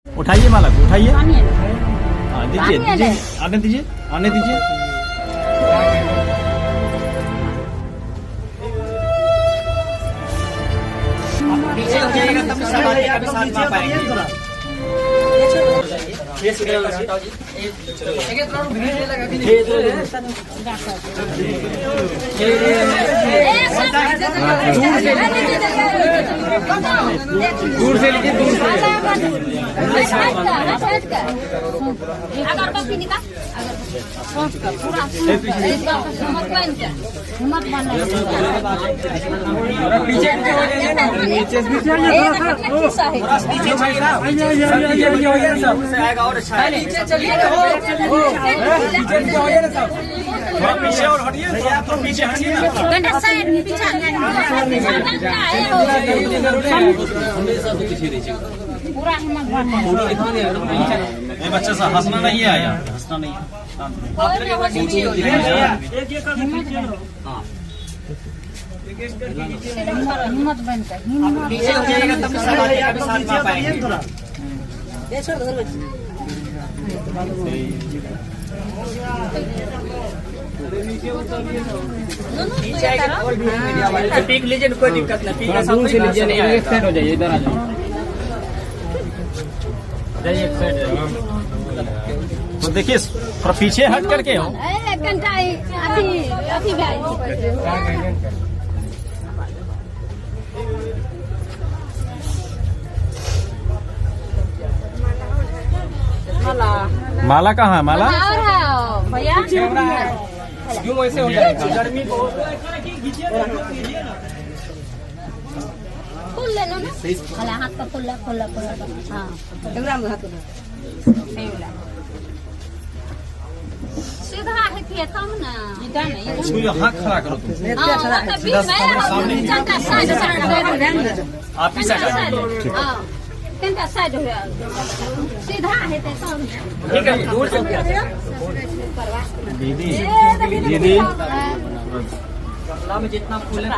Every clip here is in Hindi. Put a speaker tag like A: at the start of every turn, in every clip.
A: उठाइए माला को, उठाइए।
B: पानी है।
A: हाँ दीजिए दीजिए, आने दीजिए, आने दीजिए।
C: पीछे हो जाएगा तब साथ में पाएंगे। दूर से लीजिए, दूर से।
B: अगरबत्ती निकाल, पूरा हिम्मत बन
C: पीछे आएगा और अच्छा है। नीचे चलिए थोड़ा पीछे और हटिए, थोड़ा पीछे हटिए।
B: पूरा हिम्मत बन
A: बच्चा सा हंसना नहीं है यार, हंसना नहीं है।
B: हिम्मत बनकर
C: पीछे हो जाएगा तब साथ में पाएंगे। पीक लीजिए, कोई दिक्कत नहीं। पीक दूर से लीजिए, नहीं एक साइड हो जाइए, इधर आ जाइए। एक साइड
A: तो देखिए थोड़ा पीछे हट करके हो। माला कहाँ है माला?
B: भैया
C: क्यों ऐसे हो जाएगा? गर्मी बहुत
B: फूल ले लो ना, हाथ का फूल खोला हाँ सीधा है कि तब ना इधर नहीं
A: छुइए, हाथ खड़ा करो तुम। आप ही साइड आ जाइए।
B: साइड सीधा है
C: ठीक है, दूर से।
A: दीदी दीदी
C: में जितना फूल है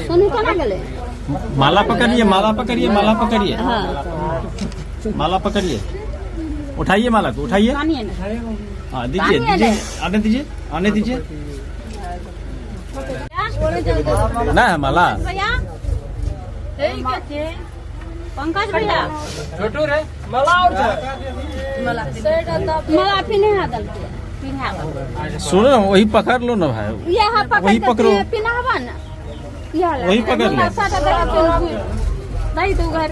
B: सोनू कहाँ गए?
A: माला पकड़िए, माला पकड़िए, माला पकड़िए,
B: हाँ
A: माला पकड़िए। उठाइए माला को, उठाइए।
B: पानी है ना?
A: हाँ दीजिए दीजिए, आने दीजिए, आने दीजिए। ना है माला।
B: भैया पंकज भैया
C: छोटू रे मला और
B: मला पिन्हे हादल
A: सुनो ना, वही पकड़ लो ना भाई,
B: यहाँ
A: वही पकड़ो।
B: पिन्हावा ना,
A: वही पकड़ लो।
B: नहीं तो घर